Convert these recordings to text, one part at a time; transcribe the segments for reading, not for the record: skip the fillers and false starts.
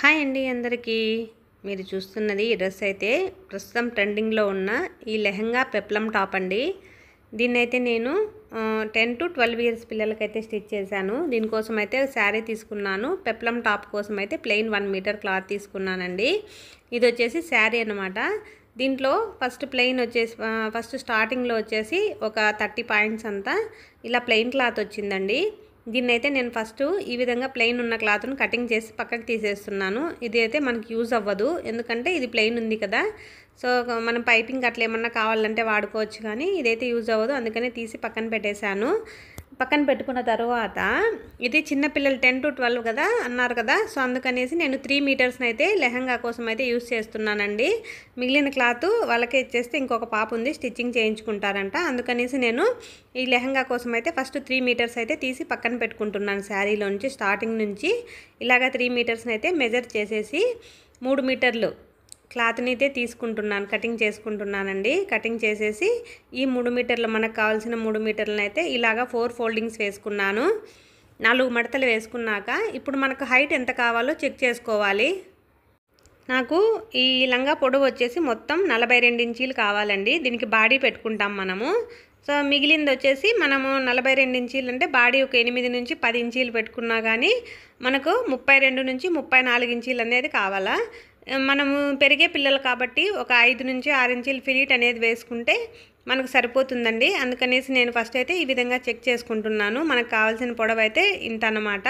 Hi అండి అందరికీ. మీరు చూస్తున్నది ఈ డ్రెస్ అయితే ప్రస్తుతం ట్రెండింగ్లో ఉన్న ఈ లెహంగా పెప్లం టాప్ అండి. దీన్నైతే నేను 10 to 12 ఇయర్స్ పిల్లలకైతే స్టిచ్ చేశాను. దీనికోసం అయితే శారీ తీసుకున్నాను. పెప్లం టాప్ కోసం అయితే ప్లెయిన్ 1 మీటర్ క్లాత్ తీసుకున్నానండి. ఇది వచ్చేసి శారీ అనమాట. దీంట్లో ఫస్ట్ ప్లెయిన్ వచ్చేసి ఫస్ట్ స్టార్టింగ్లో వచ్చేసి ఒక 30 పాయింట్స్ అంతా ఇలా ప్లెయిన్ క్లాత్ వచ్చిందండి. దీన్నైతే నేను ఫస్ట్ ఈ విధంగా ప్లెయిన్ ఉన్న క్లాత్ను కటింగ్ చేసి పక్కకు తీసేస్తున్నాను. ఇది అయితే మనకి యూజ్ అవ్వదు, ఎందుకంటే ఇది ప్లెయిన్ ఉంది కదా. సో మనం పైపింగ్ అట్లా ఏమన్నా కావాలంటే వాడుకోవచ్చు, కానీ ఇదైతే యూజ్ అవ్వదు, అందుకనే తీసి పక్కన పెట్టేశాను. పక్కన పెట్టుకున్న తర్వాత ఇది చిన్నపిల్లలు 10 to 12 కదా అన్నారు కదా, సో అందుకనేసి నేను 3 మీటర్స్ని అయితే లెహంగా కోసం అయితే యూజ్ చేస్తున్నానండి. మిగిలిన క్లాత్ వాళ్ళకే ఇచ్చేస్తే ఇంకొక పాప ఉంది, స్టిచ్చింగ్ చేయించుకుంటారంట. అందుకనేసి నేను ఈ లెహంగా కోసం అయితే ఫస్ట్ 3 మీటర్స్ అయితే తీసి పక్కన పెట్టుకుంటున్నాను. శారీలోంచి స్టార్టింగ్ నుంచి ఇలాగా 3 మీటర్స్ని అయితే మెజర్ చేసేసి 3 మీటర్లు క్లాత్ని అయితే తీసుకుంటున్నాను, కటింగ్ చేసుకుంటున్నానండి. కటింగ్ చేసేసి ఈ 3 మీటర్లు మనకు కావాల్సిన 3 మీటర్లను అయితే ఇలాగా 4 ఫోల్డింగ్స్ వేసుకున్నాను. 4 మడతలు వేసుకున్నాక ఇప్పుడు మనకు హైట్ ఎంత కావాలో చెక్ చేసుకోవాలి. నాకు ఈ లంగా పొడవు వచ్చేసి మొత్తం 42 ఇంచీలు కావాలండి. దీనికి బాడీ పెట్టుకుంటాం మనము. సో మిగిలింది వచ్చేసి మనము 42 ఇంచీలు అంటే బాడీ ఒక 8 నుంచి 10 ఇంచీలు పెట్టుకున్నా కానీ మనకు 32 నుంచి 34 ఇంచీలు అనేది కావాలా. మనము పెరిగే పిల్లలు కాబట్టి ఒక 5 నుంచి 6 ఇంచీలు ఫిలీట్ అనేది వేసుకుంటే మనకు సరిపోతుందండి. అందుకనేసి నేను ఫస్ట్ అయితే ఈ విధంగా చెక్ చేసుకుంటున్నాను. మనకు కావాల్సిన పొడవు అయితే ఇంత అన్నమాట.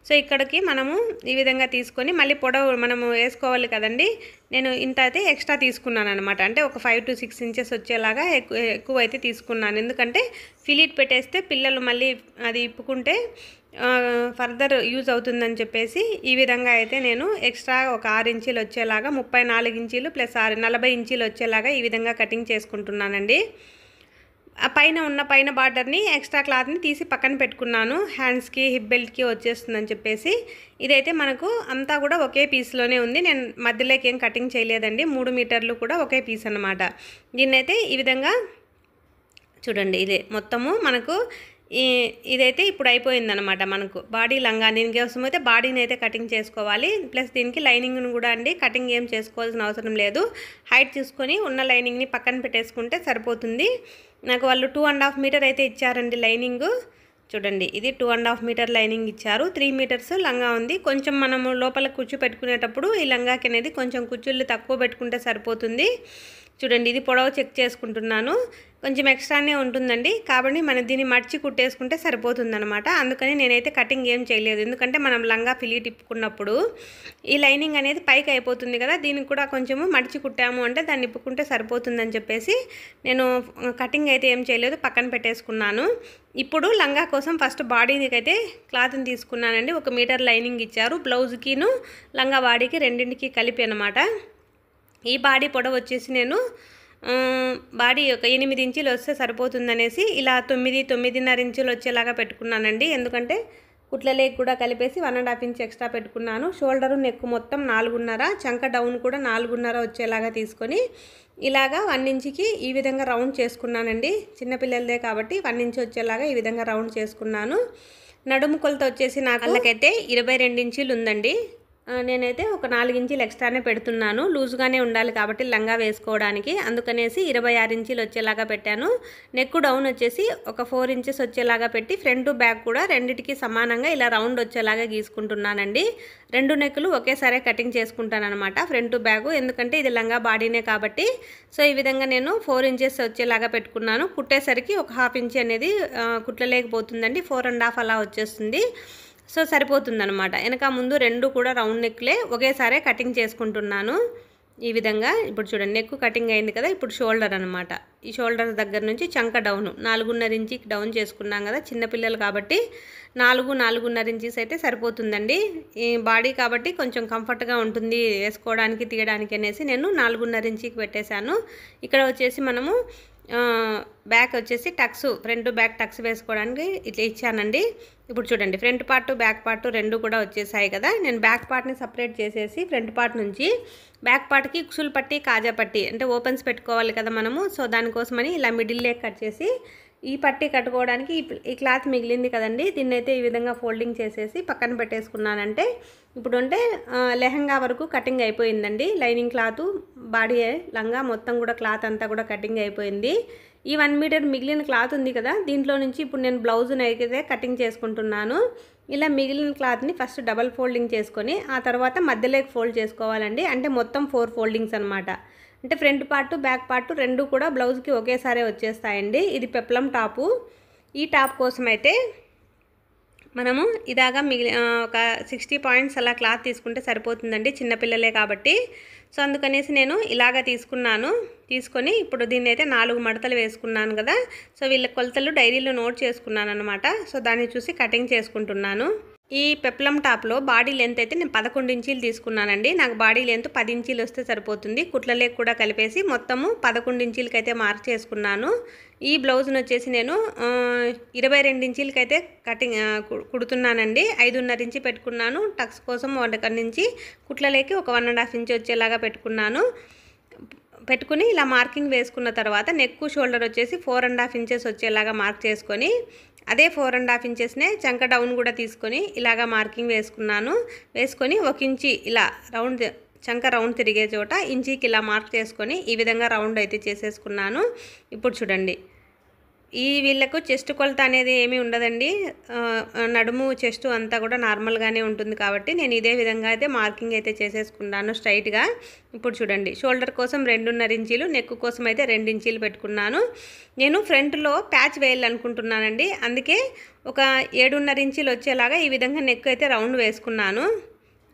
సో ఇక్కడికి మనము ఈ విధంగా తీసుకొని మళ్ళీ పొడవు మనము వేసుకోవాలి కదండి. నేను ఇంత అయితే ఎక్స్ట్రా తీసుకున్నాను అనమాట. అంటే ఒక 5 to 6 ఇంచెస్ వచ్చేలాగా ఎక్కువ అయితే తీసుకున్నాను. ఎందుకంటే ఫిలీట్ పెట్టేస్తే పిల్లలు మళ్ళీ అది ఇప్పుకుంటే ఫర్దర్ యూజ్ అవుతుందని చెప్పేసి ఈ విధంగా అయితే నేను ఎక్స్ట్రా ఒక 6 ఇంచీలు వచ్చేలాగా 34 ఇంచీలు ప్లస్ 40 ఇంచీలు వచ్చేలాగా ఈ విధంగా కటింగ్ చేసుకుంటున్నానండి. పైన బార్డర్ని ఎక్స్ట్రా క్లాత్ని తీసి పక్కన పెట్టుకున్నాను. హ్యాండ్స్కి హిప్ బెల్ట్కి వచ్చేస్తుందని చెప్పేసి ఇదైతే మనకు అంతా కూడా ఒకే పీస్లోనే ఉంది. నేను మధ్యలోకి ఏం కటింగ్ చేయలేదండి. 3 మీటర్లు కూడా ఒకే పీస్ అన్నమాట. దీన్నైతే ఈ విధంగా చూడండి, ఇదే మొత్తము మనకు ఇదైతే ఇప్పుడు అయిపోయిందనమాట. మనకు బాడీ లంగా దీనికోసం అయితే బాడీని అయితే కటింగ్ చేసుకోవాలి. ప్లస్ దీనికి లైనింగ్ను కూడా అండి కటింగ్ ఏం చేసుకోవాల్సిన అవసరం లేదు. హైట్ చూసుకొని ఉన్న లైనింగ్ని పక్కన పెట్టేసుకుంటే సరిపోతుంది. నాకు వాళ్ళు 2.5 మీటర్ అయితే ఇచ్చారండి లైనింగ్. చూడండి, ఇది 2.5 మీటర్ లైనింగ్ ఇచ్చారు. 3 మీటర్స్ లంగా ఉంది. కొంచెం మనము లోపల కుచ్చు పెట్టుకునేటప్పుడు ఈ లంగాకి అనేది కొంచెం కుచ్చుళ్ళు తక్కువ పెట్టుకుంటే సరిపోతుంది. చూడండి, ఇది పొడవు చెక్ చేసుకుంటున్నాను. కొంచెం ఎక్స్ట్రానే ఉంటుందండి, కాబట్టి మనం దీన్ని మడిచి కుట్టేసుకుంటే సరిపోతుందనమాట. అందుకని నేనైతే కటింగ్ ఏం చేయలేదు, ఎందుకంటే మనం లంగా ఫిలీట్ ఇప్పుకున్నప్పుడు ఈ లైనింగ్ అనేది పైకి అయిపోతుంది కదా, దీనికి కూడా కొంచెము మడిచి కుట్టాము అంటే దాన్ని ఇప్పుకుంటే సరిపోతుందని చెప్పేసి నేను కటింగ్ అయితే ఏం చేయలేదు, పక్కన పెట్టేసుకున్నాను. ఇప్పుడు లంగా కోసం ఫస్ట్ బాడీకి అయితే క్లాత్ని తీసుకున్నానండి. 1 మీటర్ లైనింగ్ ఇచ్చారు. బ్లౌజ్కిను లంగా బాడీకి రెండింటికి కలిపి అనమాట. ఈ బాడీ పొడవు వచ్చేసి నేను బాడీ ఒక 8 ఇంచీలు వస్తే సరిపోతుందనేసి ఇలా 9.5 ఇంచులు వచ్చేలాగా పెట్టుకున్నానండి. ఎందుకంటే కుట్లలేకి కూడా కలిపేసి 1.5 ఇంచ్ ఎక్స్ట్రా పెట్టుకున్నాను. షోల్డరు నెక్ మొత్తం 4.5, చంక డౌన్ కూడా 4.5 వచ్చేలాగా తీసుకొని ఇలాగా 1 ఇంచుకి ఈ విధంగా రౌండ్ చేసుకున్నానండి. చిన్నపిల్లలదే కాబట్టి 1 ఇంచ్ వచ్చేలాగా ఈ విధంగా రౌండ్ చేసుకున్నాను. నడుము కొలత వచ్చేసి నాకు వాళ్ళకైతే 22 ఇంచీలు ఉందండి. నేనైతే ఒక 4 ఇంచీలు ఎక్స్ట్రానే పెడుతున్నాను. లూజ్గానే ఉండాలి కాబట్టి లంగా వేసుకోవడానికి, అందుకనేసి 26 ఇంచీలు వచ్చేలాగా పెట్టాను. నెక్ డౌన్ వచ్చేసి ఒక 4 ఇంచెస్ వచ్చేలాగా పెట్టి ఫ్రంట్ బ్యాక్ కూడా రెండిటికి సమానంగా ఇలా రౌండ్ వచ్చేలాగా గీసుకుంటున్నానండి. 2 నెక్కులు ఒకేసారి కటింగ్ చేసుకుంటాను అనమాట, ఫ్రంట్ బ్యాక్, ఎందుకంటే ఇది లంగా బాడీనే కాబట్టి. సో ఈ విధంగా నేను 4 ఇంచెస్ వచ్చేలాగా పెట్టుకున్నాను. కుట్టేసరికి ఒక 1/2 ఇంచ్ అనేది కుట్టలేకపోతుందండి, 4.5 అలా వచ్చేస్తుంది. సో సరిపోతుందనమాట. వెనక ముందు 2 కూడా రౌండ్ నెక్లే ఒకేసారి కటింగ్ చేసుకుంటున్నాను ఈ విధంగా. ఇప్పుడు చూడండి, నెక్ కటింగ్ అయింది కదా, ఇప్పుడు షోల్డర్ అనమాట. ఈ షోల్డర్ దగ్గర నుంచి చంక డౌన్ 4.5 ఇంచుకి డౌన్ చేసుకున్నాం కదా, చిన్నపిల్లలు కాబట్టి 4.5 ఇంచెస్ అయితే సరిపోతుందండి. ఈ బాడీ కాబట్టి కొంచెం కంఫర్ట్గా ఉంటుంది వేసుకోవడానికి తీయడానికి అనేసి నేను 4.5 ఇంచుకి పెట్టేశాను. ఇక్కడ వచ్చేసి మనము బ్యాక్ వచ్చేసి టక్స్, ఫ్రంట్ బ్యాక్ టక్స్ వేసుకోవడానికి ఇట్లా ఇచ్చానండి. ఇప్పుడు చూడండి, ఫ్రంట్ పార్ట్ బ్యాక్ పార్ట్ 2 కూడా వచ్చేసాయి కదా. నేను బ్యాక్ పార్ట్ని సపరేట్ చేసేసి ఫ్రంట్ పార్ట్ నుంచి బ్యాక్ పార్ట్కి కుసులు పట్టి కాజా పట్టి అంటే ఓపెన్స్ పెట్టుకోవాలి కదా మనము. సో దానికోసమని ఇలా మిడిల్ లేక్ కట్ చేసి ఈ పట్టీ కట్టుకోవడానికి ఈ క్లాత్ మిగిలింది కదండి, దీన్నైతే ఈ విధంగా ఫోల్డింగ్ చేసేసి పక్కన పెట్టేసుకున్నానంటే ఇప్పుడు అంటే లెహంగా వరకు కటింగ్ అయిపోయిందండి. లైనింగ్ క్లాత్, బాడీ, లంగా మొత్తం కూడా క్లాత్ అంతా కూడా కటింగ్ అయిపోయింది. ఈ 1 మీటర్ మిగిలిన క్లాత్ ఉంది కదా, దీంట్లో నుంచి ఇప్పుడు నేను బ్లౌజ్ని అయితే కటింగ్ చేసుకుంటున్నాను. ఇలా మిగిలిన క్లాత్ని ఫస్ట్ డబల్ ఫోల్డింగ్ చేసుకొని ఆ తర్వాత మధ్యలోకి ఫోల్డ్ చేసుకోవాలండి. అంటే మొత్తం 4 ఫోల్డింగ్స్ అనమాట. అంటే ఫ్రంట్ పార్ట్ బ్యాక్ పార్ట్ రెండు కూడా బ్లౌజ్కి ఒకేసారి వచ్చేస్తాయండి. ఇది పెప్లం టాపు. ఈ టాప్ కోసం అయితే మనము ఇలాగా ఒక 60 పాయింట్స్ అలా క్లాత్ తీసుకుంటే సరిపోతుందండి, చిన్నపిల్లలే కాబట్టి. సో అందుకనేసి నేను ఇలాగా తీసుకొని ఇప్పుడు దీన్ని అయితే 4 మడతలు వేసుకున్నాను కదా. సో వీళ్ళ కొలతలు డైరీలో నోట్ చేసుకున్నాను అనమాట. సో దాన్ని చూసి కటింగ్ చేసుకుంటున్నాను. ఈ పెప్లం టాప్లో బాడీ లెంత్ అయితే నేను 11 ఇంచీలు తీసుకున్నానండి. నాకు బాడీ లెంత్ 10 ఇంచీలు వస్తే సరిపోతుంది. కుట్లలేక కూడా కలిపేసి మొత్తము 11 ఇంచీలకి అయితే మార్క్ చేసుకున్నాను. ఈ బ్లౌజ్ను వచ్చేసి నేను 22 ఇంచీలకి అయితే కుడుతున్నానండి. 5.5 ఇంచి పెట్టుకున్నాను. టక్స్ కోసం 1 నుంచి కుట్లలేకి ఒక 1.5 ఇంచ్ వచ్చేలాగా పెట్టుకుని ఇలా మార్కింగ్ వేసుకున్న తర్వాత నెక్ షోల్డర్ వచ్చేసి 4.5 ఇంచెస్ వచ్చేలాగా మార్క్ చేసుకొని అదే 4.5 ఇంచెస్నే చంక డౌన్ కూడా తీసుకొని ఇలాగా మార్కింగ్ వేసుకొని 1 ఇంచి ఇలా చంక రౌండ్ తిరిగే చోట ఇంచీకి ఇలా మార్క్ చేసుకొని ఈ విధంగా రౌండ్ అయితే చేసేసుకున్నాను. ఇప్పుడు చూడండి, వీళ్ళకు చెస్ట్ కొలత అనేది ఏమీ ఉండదండి. నడుము చెస్ట్ అంతా కూడా నార్మల్గానే ఉంటుంది కాబట్టి నేను ఇదే విధంగా అయితే మార్కింగ్ అయితే చేసేసుకున్నాను స్ట్రైట్గా. ఇప్పుడు చూడండి, షోల్డర్ కోసం 2.5 ఇంచీలు, నెక్ కోసం అయితే 2 ఇంచీలు పెట్టుకున్నాను. నేను ఫ్రంట్లో ప్యాచ్ వేయాలనుకుంటున్నానండి. అందుకే ఒక 7.5 ఇంచీలు వచ్చేలాగా ఈ విధంగా నెక్ అయితే రౌండ్ వేసుకున్నాను.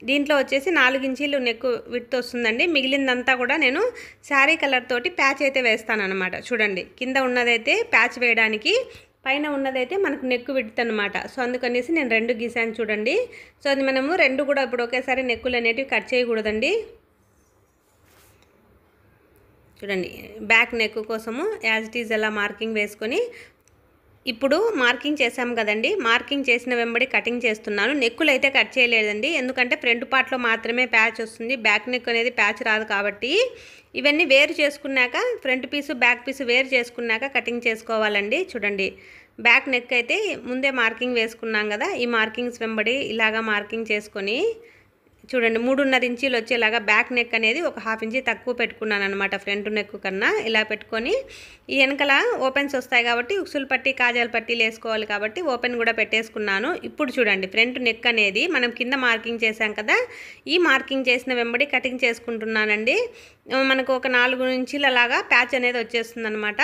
దీంట్లో వచ్చేసి 4 ఇంచీలు నెక్ విడ్త్ వస్తుందండి. మిగిలిందంతా కూడా నేను శారీ కలర్ తోటి ప్యాచ్ అయితే వేస్తాను అనమాట. చూడండి, కింద ఉన్నదైతే ప్యాచ్ వేయడానికి, పైన ఉన్నదైతే మనకు నెక్ విడ్త్ అనమాట. సో అందుకనేసి నేను 2 గీసాను చూడండి. సో అది మనము 2 కూడా ఇప్పుడు ఒకేసారి నెక్కులు అనేటివి కట్ చేయకూడదండి. చూడండి, బ్యాక్ నెక్ కోసము యాజ్ ఇట్ ఈజ్ అలా మార్కింగ్ వేసుకొని ఇప్పుడు మార్కింగ్ చేసాం కదండి, మార్కింగ్ చేసిన వెంబడి కటింగ్ చేస్తున్నాను. నెక్కులు అయితే కట్ చేయలేదండి, ఎందుకంటే ఫ్రంట్ పార్ట్లో మాత్రమే ప్యాచ్ వస్తుంది, బ్యాక్ నెక్ అనేది ప్యాచ్ రాదు కాబట్టి. ఇవన్నీ వేరు చేసుకున్నాక ఫ్రంట్ పీసు బ్యాక్ పీసు వేరు చేసుకున్నాక కటింగ్ చేసుకోవాలండి. చూడండి, బ్యాక్ నెక్ అయితే ముందే మార్కింగ్ వేసుకున్నాం కదా, ఈ మార్కింగ్స్ వెంబడి ఇలాగా మార్కింగ్ చేసుకొని చూడండి 3.5 ఇంచీలు వచ్చేలాగా బ్యాక్ నెక్ అనేది ఒక 1/2 ఇంచీ తక్కువ పెట్టుకున్నాను అనమాట ఫ్రంట్ నెక్ కన్నా. ఇలా పెట్టుకొని ఈ వెనకల ఓపెన్స్ వస్తాయి కాబట్టి ఉక్సులు పట్టి కాజాల పట్టీలు వేసుకోవాలి కాబట్టి ఓపెన్ కూడా పెట్టేసుకున్నాను. ఇప్పుడు చూడండి, ఫ్రంట్ నెక్ అనేది మనం కింద మార్కింగ్ చేసాం కదా, ఈ మార్కింగ్ చేసిన వెంబడి కటింగ్ చేసుకుంటున్నానండి. మనకు ఒక 4 ఇంచీల లాగా ప్యాచ్ అనేది వచ్చేస్తుంది అనమాట.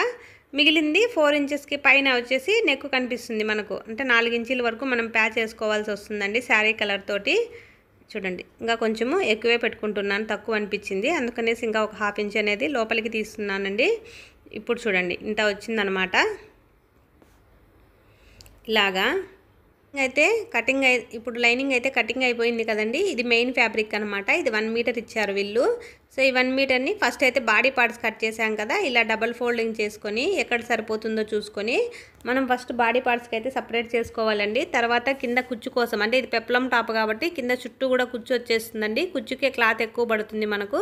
మిగిలింది 4 ఇంచెస్కి పైన వచ్చేసి నెక్ కనిపిస్తుంది మనకు. అంటే 4 ఇంచీల వరకు మనం ప్యాచ్ వేసుకోవాల్సి వస్తుందండి శారీ కలర్ తోటి. చూడండి, ఇంకా కొంచెము ఎక్కువే పెట్టుకుంటున్నాను, తక్కువ అనిపించింది, అందుకనేసి ఇంకా ఒక 1/2 ఇంచ్ అనేది లోపలికి తీస్తున్నానండి. ఇప్పుడు చూడండి, ఇంత వచ్చిందనమాట. ఇలాగా అయితే ఇప్పుడు లైనింగ్ అయితే కటింగ్ అయిపోయింది కదండి. ఇది మెయిన్ ఫ్యాబ్రిక్ అనమాట. ఇది 1 మీటర్ ఇచ్చారు వీళ్ళు. సో ఈ 1 మీటర్ని ఫస్ట్ అయితే బాడీ పార్ట్స్ కట్ చేసాం కదా, ఇలా డబల్ ఫోల్డింగ్ చేసుకొని ఎక్కడ సరిపోతుందో చూసుకొని మనం ఫస్ట్ బాడీ పార్ట్స్కి అయితే సపరేట్ చేసుకోవాలండి. తర్వాత కింద కుచ్చు కోసం, అంటే ఇది పెప్లం టాప్ కాబట్టి కింద చుట్టూ కూడా కుచ్చు వచ్చేస్తుందండి, కుచ్చుకే క్లాత్ ఎక్కువ పడుతుంది మనకు.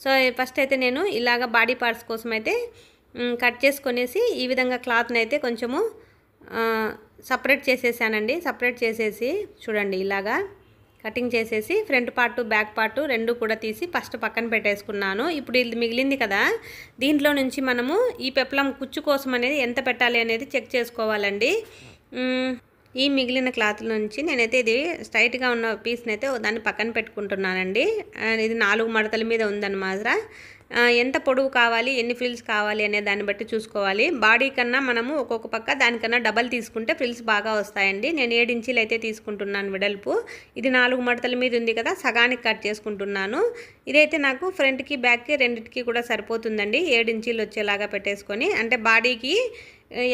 సో ఫస్ట్ అయితే నేను ఇలాగ బాడీ పార్ట్స్ కోసం అయితే కట్ చేసుకొనేసి ఈ విధంగా క్లాత్ని అయితే కొంచెము సపరేట్ చేసేసానండి. సపరేట్ చేసేసి చూడండి, ఇలాగా కటింగ్ చేసేసి ఫ్రంట్ పార్టు బ్యాక్ పార్టు రెండు కూడా తీసి ఫస్ట్ పక్కన పెట్టేసుకున్నాను. ఇప్పుడు ఇది మిగిలింది కదా, దీంట్లో నుంచి మనము ఈ పెప్లం కుచ్చు కోసం అనేది ఎంత పెట్టాలి అనేది చెక్ చేసుకోవాలండి. ఈ మిగిలిన క్లాత్ నుంచి నేనైతే ఇది స్ట్రైట్గా ఉన్న పీస్ని అయితే దాన్ని పక్కన పెట్టుకుంటున్నానండి. ఇది 4 మడతల మీద ఉందన్నమాట. ఎంత పొడవు కావాలి, ఎన్ని ఫ్రిల్స్ కావాలి అనే దాన్ని బట్టి చూసుకోవాలి. బాడీ కన్నా మనము ఒక్కొక్క పక్క దానికన్నా డబల్ తీసుకుంటే ఫ్రిల్స్ బాగా వస్తాయండి. నేను 7 ఇంచీలు అయితే తీసుకుంటున్నాను వెడల్పు. ఇది 4 మడతల మీద ఉంది కదా, సగానికి కట్ చేసుకుంటున్నాను. ఇదైతే నాకు ఫ్రంట్కి బ్యాక్కి రెండింటికి కూడా సరిపోతుందండి. 7 ఇంచీలు వచ్చేలాగా పెట్టేసుకొని, అంటే బాడీకి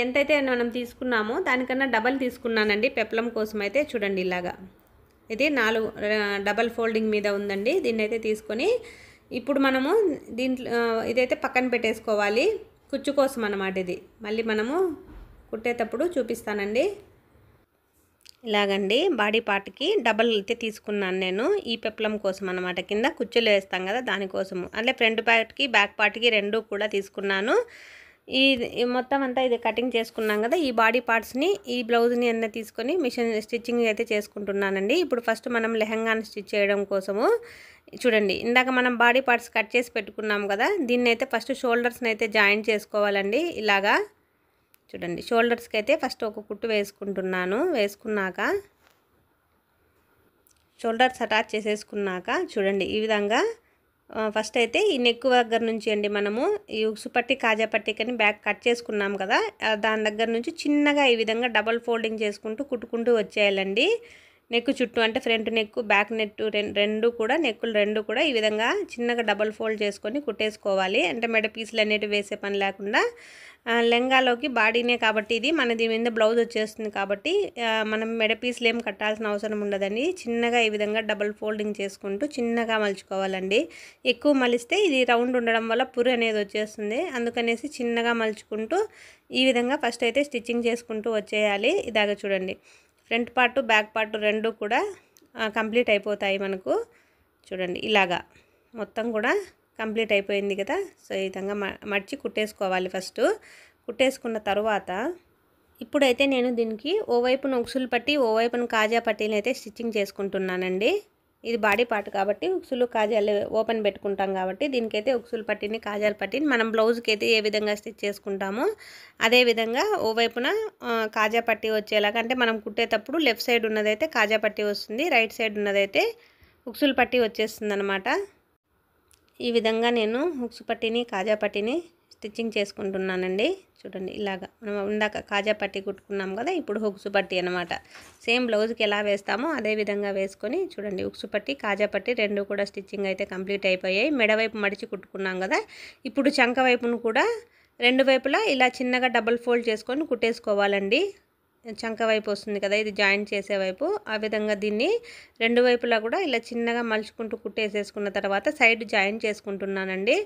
ఎంతైతే మనం తీసుకున్నామో దానికన్నా డబల్ తీసుకున్నానండి పెప్లం కోసం అయితే. చూడండి, ఇలాగా ఇది 4 డబల్ ఫోల్డింగ్ మీద ఉందండి. దీన్ని అయితే తీసుకొని ఇప్పుడు మనము దీంట్లో ఇదైతే పక్కన పెట్టేసుకోవాలి, కుచ్చు కోసం అన్నమాట. ఇది మళ్ళీ మనము కుట్టేటప్పుడు చూపిస్తానండి. ఇలాగండి బాడీ పార్ట్కి డబల్ అయితే తీసుకున్నాను నేను ఈ పెప్లం కోసం అన్నమాట. కింద కుచ్చులు వేస్తాం కదా దానికోసము. అట్లే ఫ్రంట్ పార్ట్కి బ్యాక్ పార్ట్కి రెండు కూడా తీసుకున్నాను. ఈ మొత్తం అంతా ఇది కటింగ్ చేసుకున్నాం కదా, ఈ బాడీ పార్ట్స్ని ఈ బ్లౌజ్ని అన్నీ తీసుకొని మిషన్ స్టిచ్చింగ్ అయితే చేసుకుంటున్నానండి. ఇప్పుడు ఫస్ట్ మనం లెహంగాని స్టిచ్ చేయడం కోసము చూడండి, ఇందాక మనం బాడీ పార్ట్స్ కట్ చేసి పెట్టుకున్నాం కదా, దీన్ని అయితే ఫస్ట్ షోల్డర్స్ని అయితే జాయింట్ చేసుకోవాలండి. ఇలాగా చూడండి, షోల్డర్స్కి అయితే ఫస్ట్ ఒక కుట్టు వేసుకుంటున్నాను. వేసుకున్నాక షోల్డర్స్ అటాచ్ చేసేసుకున్నాక చూడండి, ఈ విధంగా ఫస్ట్ అయితే ఈ నెక్ దగ్గర నుంచి అండి మనము ఈ ఉక్సు పట్టి కాజా పట్టికని బ్యాక్ కట్ చేసుకున్నాం కదా, దాని దగ్గర నుంచి చిన్నగా ఈ విధంగా డబల్ ఫోల్డింగ్ చేసుకుంటూ కుట్టుకుంటూ వచ్చేయాలండి. నెక్ చుట్టూ అంటే ఫ్రంట్ నెక్ బ్యాక్ నెక్ రెండు కూడా నెక్కులు రెండు కూడా ఈ విధంగా చిన్నగా డబల్ ఫోల్డ్ చేసుకొని కుట్టేసుకోవాలి. అంటే మెడ పీసులు అనేటివి వేసే పని లేకుండా లెంగాలోకి బాడీనే కాబట్టి ఇది మన దీని మీద బ్లౌజ్ వచ్చేస్తుంది కాబట్టి మనం మెడ పీసులు ఏం కట్టాల్సిన అవసరం ఉండదండి. చిన్నగా ఈ విధంగా డబల్ ఫోల్డింగ్ చేసుకుంటూ చిన్నగా మలుచుకోవాలండి. ఎక్కువ మలిస్తే ఇది రౌండ్ ఉండడం వల్ల పురి అనేది వచ్చేస్తుంది. అందుకనేసి చిన్నగా మలుచుకుంటూ ఈ విధంగా ఫస్ట్ అయితే స్టిచ్చింగ్ చేసుకుంటూ వచ్చేయాలి. ఇలాగ చూడండి, ఫ్రంట్ పార్ట్ బ్యాక్ పార్ట్ రెండు కూడా కంప్లీట్ అయిపోతాయి మనకు. చూడండి, ఇలాగా మొత్తం కూడా కంప్లీట్ అయిపోయింది కదా. సో ఈ విధంగా మడిచి కుట్టేసుకోవాలి. ఫస్ట్ కుట్టేసుకున్న తర్వాత ఇప్పుడైతే నేను దీనికి ఓవైపున ఉక్సులు పట్టి ఓవైపున కాజా పట్టీలు అయితే స్టిచ్చింగ్ చేసుకుంటున్నానండి. ఇది బాడీ పార్ట్ కాబట్టి ఉక్సులు కాజాలు ఓపెన్ పెట్టుకుంటాం కాబట్టి దీనికైతే ఉక్సులు పట్టిని కాజాల పట్టిని మనం బ్లౌజ్కి అయితే ఏ విధంగా స్టిచ్ చేసుకుంటామో అదేవిధంగా ఓవైపున కాజా పట్టి వచ్చేలాగా, అంటే మనం కుట్టేటప్పుడు లెఫ్ట్ సైడ్ ఉన్నదైతే కాజా పట్టి వస్తుంది, రైట్ సైడ్ ఉన్నదైతే ఉక్సులు పట్టి వచ్చేస్తుంది అనమాట. ఈ విధంగా నేను ఉక్సు పట్టిని కాజా పట్టిని స్టిచ్చింగ్ చేసుకుంటున్నానండి. చూడండి, ఇలాగా మనం ఇందాక కాజా పట్టి కుట్టుకున్నాం కదా, ఇప్పుడు ఉక్సు పట్టి అనమాట. సేమ్ బ్లౌజ్కి ఎలా వేస్తామో అదే విధంగా వేసుకొని చూడండి, ఉక్సు పట్టి కాజా పట్టి రెండు కూడా స్టిచ్చింగ్ అయితే కంప్లీట్ అయిపోయాయి. మెడవైపు మడిచి కుట్టుకున్నాం కదా, ఇప్పుడు చంక వైపును కూడా రెండు వైపులా ఇలా చిన్నగా డబల్ ఫోల్డ్ చేసుకొని కుట్టేసుకోవాలండి. చంక వైపు వస్తుంది కదా, ఇది జాయింట్ చేసే వైపు, ఆ విధంగా దీన్ని రెండు వైపులా కూడా ఇలా చిన్నగా మలుచుకుంటూ కుట్టేసేసుకున్న తర్వాత సైడ్ జాయింట్ చేసుకుంటున్నానండి.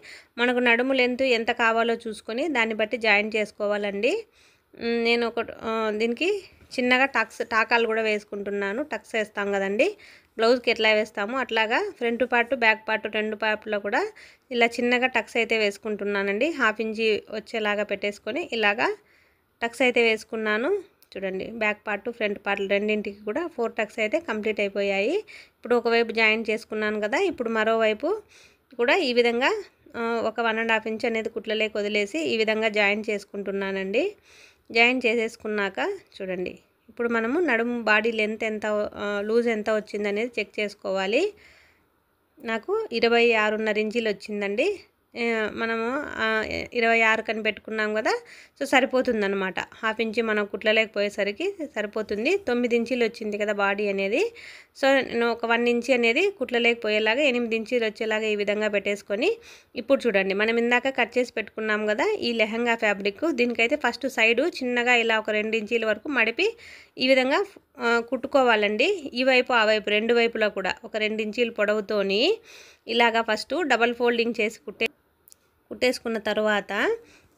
మనకు నడుము లెంత్ ఎంత కావాలో చూసుకొని దాన్ని బట్టి జాయింట్ చేసుకోవాలండి. నేను దీనికి చిన్నగా టాకాలు కూడా వేసుకుంటున్నాను. టక్స్ వేస్తాం కదండి బ్లౌజ్కి ఎట్లా వేస్తామో అట్లాగా ఫ్రంట్ పార్ట్ బ్యాక్ పార్ట్ రెండు పార్ట్లో కూడా ఇలా చిన్నగా టక్స్ అయితే వేసుకుంటున్నానండి. 1/2 ఇంచి వచ్చేలాగా పెట్టేసుకొని ఇలాగా టక్స్ అయితే వేసుకున్నాను. చూడండి, బ్యాక్ పార్ట్ ఫ్రంట్ పార్ట్ రెండింటికి కూడా 4 టక్స్ అయితే కంప్లీట్ అయిపోయాయి. ఇప్పుడు ఒకవైపు జాయింట్ చేసుకున్నాను కదా, ఇప్పుడు మరోవైపు కూడా ఈ విధంగా ఒక 1.5 ఇంచ్ అనేది కుట్లలోకి వదిలేసి ఈ విధంగా జాయింట్ చేసుకుంటున్నానండి. జాయింట్ చేసేసుకున్నాక చూడండి, ఇప్పుడు మనము నడుము బాడీ లెంత్ ఎంత లూజ్ ఎంత వచ్చిందనేది చెక్ చేసుకోవాలి. నాకు 26.5 ఇంచీలు వచ్చిందండి. మనము 26 కని పెట్టుకున్నాం కదా, సో సరిపోతుందన్నమాట. 1/2 ఇంచి మనం కుట్లలేకపోయేసరికి సరిపోతుంది. 9 ఇంచీలు వచ్చింది కదా బాడీ అనేది. సో నేను ఒక 1 ఇంచి అనేది కుట్లలేకపోయేలాగా 8 ఇంచీలు వచ్చేలాగా ఈ విధంగా పెట్టేసుకొని ఇప్పుడు చూడండి, మనం ఇందాక కట్ చేసి పెట్టుకున్నాం కదా ఈ లెహంగా ఫ్యాబ్రిక్, దీనికైతే ఫస్ట్ సైడు చిన్నగా ఇలా ఒక 2 ఇంచీల వరకు మడిపి ఈ విధంగా కుట్టుకోవాలండి. ఈ వైపు ఆ వైపు రెండు వైపులా కూడా ఒక 2 ఇంచీల పొడవుతోని ఇలాగా ఫస్ట్ డబల్ ఫోల్డింగ్ చేసి కుట్టేసుకున్న తర్వాత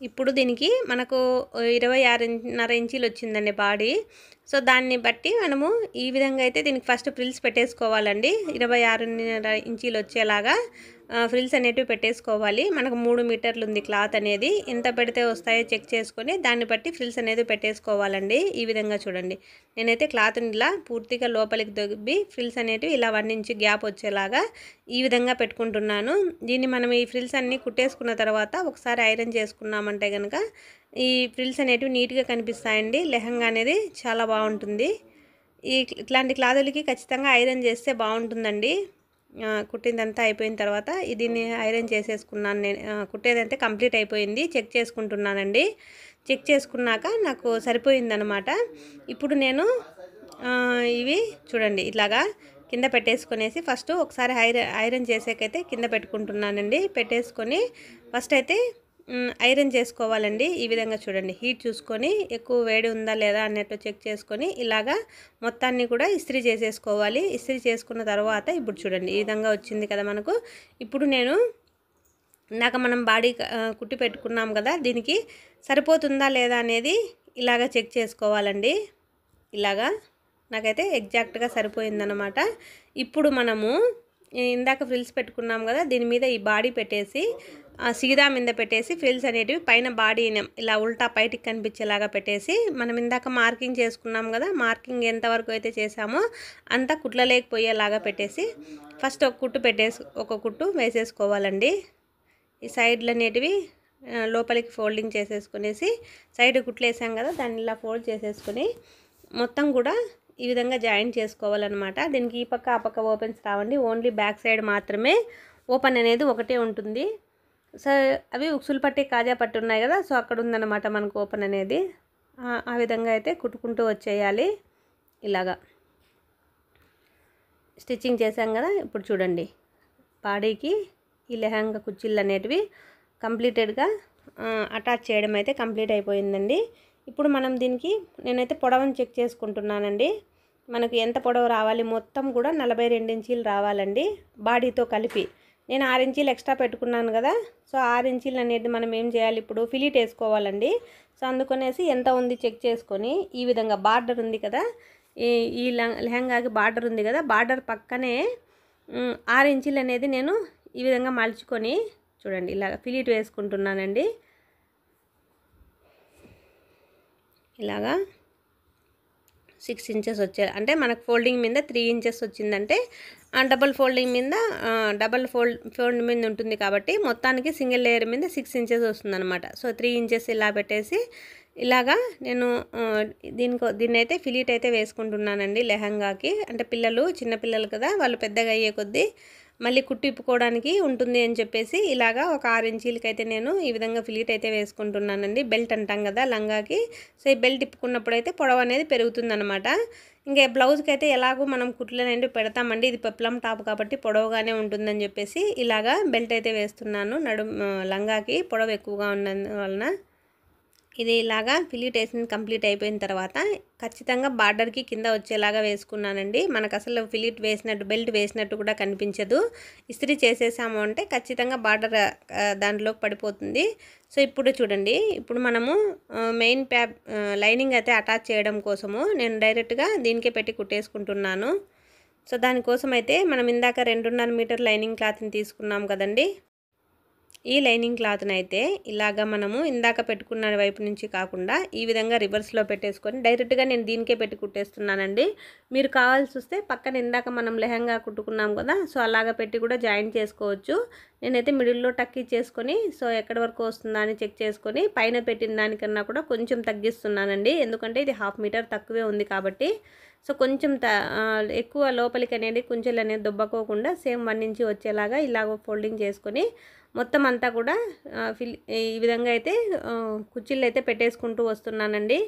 ఇప్పుడు దీనికి మనకు 26.5 ఇంచీలు వచ్చిందండి బాడీ. సో దాన్ని బట్టి మనము ఈ విధంగా అయితే దీనికి ఫస్ట్ ఫ్రిల్స్ పెట్టేసుకోవాలండి. 26.5 ఇంచీలు వచ్చేలాగా ఫ్రిల్స్ అనేటివి పెట్టేసుకోవాలి. మనకు 3 మీటర్లు ఉంది క్లాత్ అనేది, ఎంత పెడితే వస్తాయో చెక్ చేసుకొని దాన్ని బట్టి ఫ్రిల్స్ అనేది పెట్టేసుకోవాలండి. ఈ విధంగా చూడండి, నేనైతే క్లాత్ని ఇలా పూర్తిగా లోపలికి దొబ్బి ఫ్రిల్స్ అనేటివి ఇలా 1 ఇంచ్ గ్యాప్ వచ్చేలాగా ఈ విధంగా పెట్టుకుంటున్నాను. దీన్ని మనం ఈ ఫ్రిల్స్ అన్నీ కుట్టేసుకున్న తర్వాత ఒకసారి ఐరన్ చేసుకున్నామంటే కనుక ఈ ఫ్రిల్స్ అనేటివి నీట్గా కనిపిస్తాయండి. లెహంగా అనేది చాలా బాగుంటుంది. ఇట్లాంటి క్లాతులకి ఖచ్చితంగా ఐరన్ చేస్తే బాగుంటుందండి. కుట్టిందంతా అయిపోయిన తర్వాత దీన్ని ఐరన్ చేసేసుకున్నాను. నేను కుట్టేదంతా కంప్లీట్ అయిపోయింది. చెక్ చేసుకుంటున్నానండి. చెక్ చేసుకున్నాక నాకు సరిపోయిందనమాట. ఇప్పుడు నేను ఇవి చూడండి ఇట్లాగా కింద పెట్టేసుకునేసి ఫస్ట్ ఒకసారి ఐరన్ చేసేకైతే కింద పెట్టుకుంటున్నానండి. పెట్టేసుకొని ఫస్ట్ అయితే ఐరన్ చేసుకోవాలండి. ఈ విధంగా చూడండి, హీట్ చూసుకొని ఎక్కువ వేడి ఉందా లేదా అన్నట్టు చెక్ చేసుకొని ఇలాగా మొత్తాన్ని కూడా ఇస్త్రీ చేసేసుకోవాలి. ఇస్త్రీ చేసుకున్న తర్వాత ఇప్పుడు చూడండి ఈ విధంగా వచ్చింది కదా మనకు. ఇప్పుడు నేను ఇందాక మనం బాడీ కుట్టి పెట్టుకున్నాం కదా, దీనికి సరిపోతుందా లేదా అనేది ఇలాగా చెక్ చేసుకోవాలండి. ఇలాగా నాకైతే ఎగ్జాక్ట్గా సరిపోయిందనమాట. ఇప్పుడు మనము ఇందాక ఫ్రిల్స్ పెట్టుకున్నాం కదా, దీని మీద ఈ బాడీ పెట్టేసి సీదా మీద పెట్టేసి ఫ్రిల్స్ అనేటివి పైన బాడీని ఇలా ఉల్టా బయటికి కనిపించేలాగా పెట్టేసి మనం ఇందాక మార్కింగ్ చేసుకున్నాం కదా, మార్కింగ్ ఎంతవరకు అయితే చేసామో అంతా కుట్లలేకపోయేలాగా పెట్టేసి ఫస్ట్ ఒక కుట్టు వేసేసుకోవాలండి. ఈ సైడ్లు అనేటివి లోపలికి ఫోల్డింగ్ చేసేసుకునేసి సైడ్ కుట్లు వేసాం కదా, దాన్ని ఇలా ఫోల్డ్ చేసేసుకొని మొత్తం కూడా ఈ విధంగా జాయిన్ చేసుకోవాలన్నమాట. దీనికి ఈ పక్క ఆ పక్క ఓపెన్స్ రావండి, ఓన్లీ బ్యాక్ సైడ్ మాత్రమే ఓపెన్ అనేది ఒకటే ఉంటుంది. సో అవి ఉక్సులు పట్టి కాజా పట్టి ఉన్నాయి కదా, సో అక్కడ ఉందన్నమాట మనకు ఓపెన్ అనేది. ఆ విధంగా అయితే కుట్టుకుంటూ వచ్చేయాలి. ఇలాగా స్టిచ్చింగ్ చేసాం కదా. ఇప్పుడు చూడండి, బాడీకి ఈ లెహంగా కుచ్చిళ్ళు అనేటివి కంప్లీటెడ్గా అటాచ్ చేయడం అయితే కంప్లీట్ అయిపోయిందండి. ఇప్పుడు మనం దీనికి నేనైతే పొడవని చెక్ చేసుకుంటున్నానండి. మనకు ఎంత పొడవు రావాలి, మొత్తం కూడా 42 ఇంచీలు రావాలండి బాడీతో కలిపి. నేను 6 ఇంచీలు ఎక్స్ట్రా పెట్టుకున్నాను కదా, సో 6 ఇంచీలు అనేది మనం ఏం చేయాలి, ఇప్పుడు ఫిలిట్ వేసుకోవాలండి. సో అందుకనేసి ఎంత ఉంది చెక్ చేసుకొని ఈ విధంగా బార్డర్ ఉంది కదా, ఈ లెహంగాకి బార్డర్ ఉంది కదా, బార్డర్ పక్కనే 6 ఇంచీలు అనేది నేను ఈ విధంగా మలుచుకొని చూడండి ఇలాగ ఫిలిట్ వేసుకుంటున్నానండి. ఇలాగా 6 ఇంచెస్ వచ్చాయి అంటే మనకు ఫోల్డింగ్ మీద 3 ఇంచెస్ వచ్చిందంటే డబల్ ఫోల్డింగ్ మీద ఫోల్డ్ మీద ఉంటుంది కాబట్టి మొత్తానికి సింగిల్ లేయర్ మీద 6 ఇంచెస్ వస్తుందన్నమాట. సో 3 ఇంచెస్ ఇలా పెట్టేసి ఇలాగా నేను దీన్ని అయితే ఫిలిట్ అయితే వేసుకుంటున్నానండి లెహంగాకి. అంటే పిల్లలు చిన్నపిల్లలు కదా, వాళ్ళు పెద్దగా అయ్యే కొద్దీ మళ్ళీ కుట్టు ఇప్పుకోవడానికి ఉంటుంది అని చెప్పేసి ఇలాగా ఒక 6 ఇంచీలకైతే నేను ఈ విధంగా ఫిలిట్ అయితే వేసుకుంటున్నానండి. బెల్ట్ అంటాం కదా లంగాకి, సో ఈ బెల్ట్ ఇప్పుకున్నప్పుడు అయితే పొడవు అనేది పెరుగుతుందన్నమాట. ఇంకా బ్లౌజ్కి అయితే ఎలాగో మనం కుట్లు అనేవి పెడతామండి, ఇది పెప్లం టాప్ కాబట్టి పొడవుగానే ఉంటుందని చెప్పేసి ఇలాగా బెల్ట్ అయితే వేస్తున్నాను. లంగాకి పొడవు ఎక్కువగా ఉన్నందువలన ఇది ఇలాగా ఫిలిట్ వేసింది కంప్లీట్ అయిపోయిన తర్వాత ఖచ్చితంగా బార్డర్కి కింద వచ్చేలాగా వేసుకున్నానండి. మనకు అసలు ఫిలిట్ వేసినట్టు బెల్ట్ వేసినట్టు కూడా కనిపించదు. ఇస్త్రీ చేసేసాము అంటే ఖచ్చితంగా బార్డర్ దాంట్లోకి పడిపోతుంది. సో ఇప్పుడు చూడండి, ఇప్పుడు మనము మెయిన్ లైనింగ్ అయితే అటాచ్ చేయడం కోసము నేను డైరెక్ట్గా దీనికే పెట్టి కుట్టేసుకుంటున్నాను. సో దానికోసం అయితే మనం ఇందాక 2.5 మీటర్ లైనింగ్ క్లాత్ని తీసుకున్నాం కదండి, ఈ లైనింగ్ క్లాత్ని అయితే ఇలాగా మనము ఇందాక పెట్టుకున్న వైపు నుంచి కాకుండా ఈ విధంగా రివర్స్లో పెట్టేసుకొని డైరెక్ట్గా నేను దీనికే పెట్టి కుట్టేస్తున్నానండి. మీరు కావాల్సి వస్తే పక్కన ఇందాక మనం లెహంగా కుట్టుకున్నాం కదా, సో అలాగా పెట్టి కూడా జాయిన్ చేసుకోవచ్చు. నేనైతే మిడిల్లో టక్ ఇచ్చేసుకొని సో ఎక్కడి వరకు వస్తుందా అని చెక్ చేసుకొని పైన పెట్టిన దానికన్నా కూడా కొంచెం తగ్గిస్తున్నానండి, ఎందుకంటే ఇది 1/2 మీటర్ తక్కువే ఉంది కాబట్టి. సో కొంచెం ఎక్కువ లోపలికి అనేది కుంచెలు అనేది దుబ్బకోకుండా సేమ్ 1 ఇంచ్ వచ్చేలాగా ఇలాగ ఫోల్డింగ్ చేసుకొని మొత్తం అంతా కూడా ఈ విధంగా అయితే కుచ్చిళ్ళు అయితే పెట్టేసుకుంటూ వస్తున్నానండి.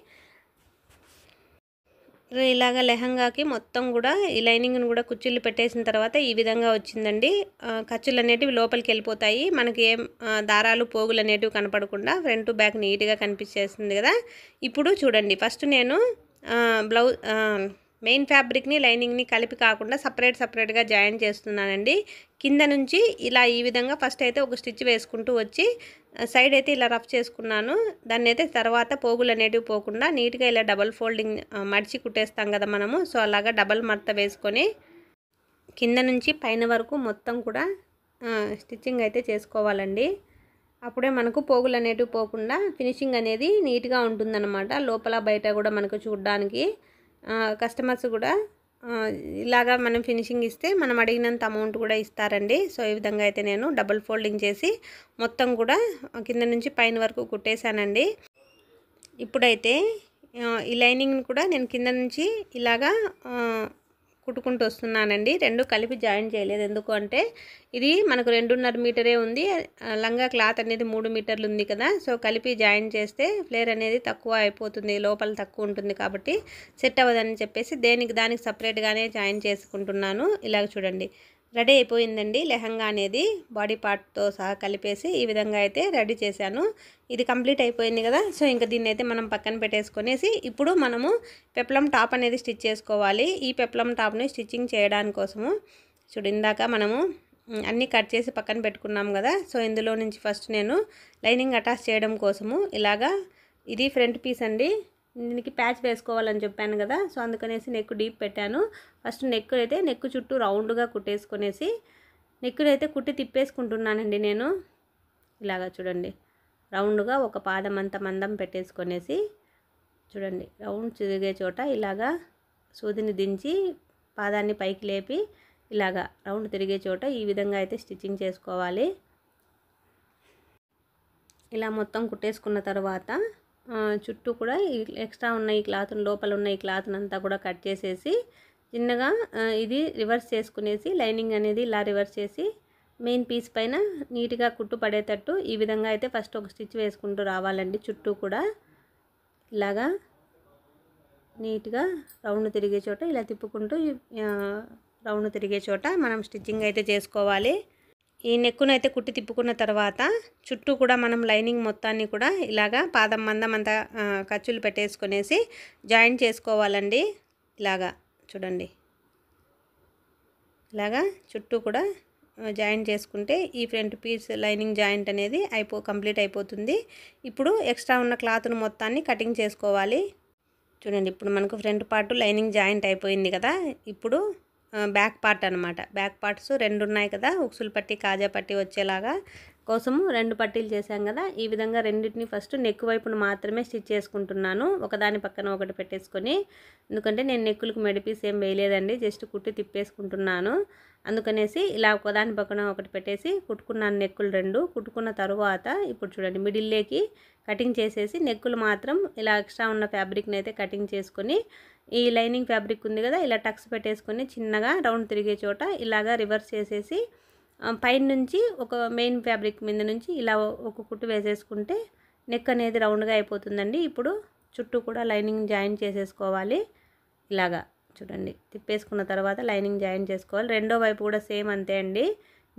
ఇలాగ లెహంగాకి మొత్తం కూడా ఈ లైనింగ్ని కూడా కుచ్చిళ్ళు పెట్టేసిన తర్వాత ఈ విధంగా వచ్చిందండి. ఖర్చులు అనేటివి లోపలికి వెళ్ళిపోతాయి, మనకి ఏం దారాలు పోగులు అనేటివి కనపడకుండా ఫ్రంట్ బ్యాక్ నీట్గా కనిపించేస్తుంది కదా. ఇప్పుడు చూడండి, ఫస్ట్ నేను మెయిన్ ఫ్యాబ్రిక్ని లైనింగ్ని కలిపి కాకుండా సపరేట్గా జాయిన్ చేస్తున్నానండి. కింద నుంచి ఇలా ఈ విధంగా ఫస్ట్ అయితే ఒక స్టిచ్ వేసుకుంటూ వచ్చి సైడ్ అయితే ఇలా రఫ్ చేసుకున్నాను. దాన్ని అయితే తర్వాత పోగులు అనేటివి పోకుండా నీట్గా ఇలా డబల్ ఫోల్డింగ్ మడిచి కుట్టేస్తాం కదా మనము, సో అలాగా డబల్ మడత వేసుకొని కింద నుంచి పైన వరకు మొత్తం కూడా స్టిచ్చింగ్ అయితే చేసుకోవాలండి. అప్పుడే మనకు పోగులు అనేటివి పోకుండా ఫినిషింగ్ అనేది నీట్గా ఉంటుందన్నమాట. లోపల బయట కూడా మనకు చూడడానికి కస్టమర్స్ కూడా ఇలాగా మనం ఫినిషింగ్ ఇస్తే మనం అడిగినంత అమౌంట్ కూడా ఇస్తారండి. సో ఈ విధంగా అయితే నేను డబుల్ ఫోల్డింగ్ చేసి మొత్తం కూడా కింద నుంచి పైన వరకు కుట్టేశానండి. ఇప్పుడైతే ఈ లైనింగ్ని కూడా నేను కింద నుంచి ఇలాగా కుట్టుకుంటూ వస్తున్నానండి. రెండు కలిపి జాయిన్ చేయలేదు, ఎందుకు అంటే ఇది మనకు 2.5 మీటరే ఉంది, లంగా క్లాత్ అనేది 3 మీటర్లు ఉంది కదా. సో కలిపి జాయిన్ చేస్తే ఫ్లేర్ అనేది తక్కువ అయిపోతుంది, లోపల తక్కువ ఉంటుంది కాబట్టి సెట్ అవ్వదని చెప్పేసి దానికి సపరేట్గానే జాయిన్ చేసుకుంటున్నాను. ఇలాగ చూడండి, రెడీ అయిపోయిందండి లెహంగా అనేది బాడీ పార్ట్తో సహా కలిపేసి ఈ విధంగా అయితే రెడీ చేశాను. ఇది కంప్లీట్ అయిపోయింది కదా. సో ఇంకా దీన్ని అయితే మనం పక్కన పెట్టేసుకొనేసి ఇప్పుడు మనము పెప్లం టాప్ అనేది స్టిచ్ చేసుకోవాలి. ఈ పెప్లం టాప్ని స్టిచ్చింగ్ చేయడానికి కోసము ఇందాక మనము అన్నీ కట్ చేసి పక్కన పెట్టుకున్నాం కదా. సో ఇందులో నుంచి ఫస్ట్ నేను లైనింగ్ అటాచ్ చేయడం కోసము ఇలాగా ఇది ఫ్రంట్ పీస్ అండి, దీనికి ప్యాచ్ వేసుకోవాలని చెప్పాను కదా, సో అందుకనేసి నెక్ డీప్ పెట్టాను. ఫస్ట్ నెక్ చుట్టూ రౌండ్గా కుట్టేసుకునేసి నెక్కునైతే కుట్టి తిప్పేసుకుంటున్నానండి నేను. ఇలాగా చూడండి, రౌండ్గా ఒక పాదం అంత మందం పెట్టేసుకునేసి చూడండి, రౌండ్ తిరిగే చోట ఇలాగా సూదిని దించి పాదాన్ని పైకి లేపి ఇలాగా రౌండ్ తిరిగే చోట ఈ విధంగా అయితే స్టిచ్చింగ్ చేసుకోవాలి. ఇలా మొత్తం కుట్టేసుకున్న తర్వాత చుట్టూ కూడా ఎక్స్ట్రా ఉన్న ఈ క్లాత్ లోపల ఉన్న ఈ క్లాత్ని అంతా కూడా కట్ చేసేసి చిన్నగా ఇది రివర్స్ చేసుకునేసి లైనింగ్ అనేది ఇలా రివర్స్ చేసి మెయిన్ పీస్ పైన నీట్గా కుట్టు పడేటట్టు ఈ విధంగా అయితే ఫస్ట్ ఒక స్టిచ్ వేసుకుంటూ రావాలండి. చుట్టూ కూడా ఇలాగా నీట్గా రౌండ్ తిరిగే చోట ఇలా తిప్పుకుంటూ రౌండ్ తిరిగే చోట మనం స్టిచ్చింగ్ అయితే చేసుకోవాలి. ఈ నెక్కును అయితే కుట్టి తిప్పుకున్న తర్వాత చుట్టూ కూడా మనం లైనింగ్ మొత్తాన్ని కూడా ఇలాగా పాదం మందం అంతా ఖర్చులు పెట్టేసుకునేసి జాయింట్ చేసుకోవాలండి. ఇలాగా చూడండి, ఇలాగా చుట్టూ కూడా జాయింట్ చేసుకుంటే ఈ ఫ్రంట్ పీస్ లైనింగ్ జాయింట్ అనేది కంప్లీట్ అయిపోతుంది. ఇప్పుడు ఎక్స్ట్రా ఉన్న క్లాత్ను మొత్తాన్ని కటింగ్ చేసుకోవాలి. చూడండి, ఇప్పుడు మనకు ఫ్రంట్ పార్ట్ లైనింగ్ జాయింట్ అయిపోయింది కదా. ఇప్పుడు బ్యాక్ పార్ట్ అనమాట. బ్యాక్ పార్ట్స్ 2 ఉన్నాయి కదా, ఉక్సులు పట్టి కాజా పట్టి వచ్చేలాగా కోసము 2 పట్టీలు చేశాం కదా. ఈ విధంగా రెండింటిని ఫస్ట్ నెక్ వైపును మాత్రమే స్టిచ్ చేసుకుంటున్నాను, ఒకదాని పక్కన ఒకటి పెట్టేసుకొని. ఎందుకంటే నేను నెక్కులకు మెడిపీస్ ఏం వేయలేదండి, జస్ట్ కుట్టి తిప్పేసుకుంటున్నాను. అందుకనేసి ఇలా ఒకదాని పక్కన ఒకటి పెట్టేసి కుట్టుకున్నాను నెక్కులు 2. కుట్టుకున్న తర్వాత ఇప్పుడు చూడండి, మిడిల్లోకి కటింగ్ చేసేసి నెక్కులు మాత్రం ఇలా ఎక్స్ట్రా ఉన్న ఫ్యాబ్రిక్ని అయితే కటింగ్ చేసుకొని ఈ లైనింగ్ ఫ్యాబ్రిక్ ఉంది కదా, ఇలా టక్స్ పెట్టేసుకొని చిన్నగా రౌండ్ తిరిగే చోట ఇలాగా రివర్స్ చేసేసి పైన నుంచి ఒక మెయిన్ ఫ్యాబ్రిక్ మీద నుంచి ఇలా ఒక కుట్టు వేసేసుకుంటే నెక్ అనేది రౌండ్గా అయిపోతుందండి. ఇప్పుడు చుట్టూ కూడా లైనింగ్ జాయిన్ చేసేసుకోవాలి. ఇలాగా చూడండి, తిప్పేసుకున్న తర్వాత లైనింగ్ జాయిన్ చేసుకోవాలి. రెండో వైపు కూడా సేమ్ అంతే అండి.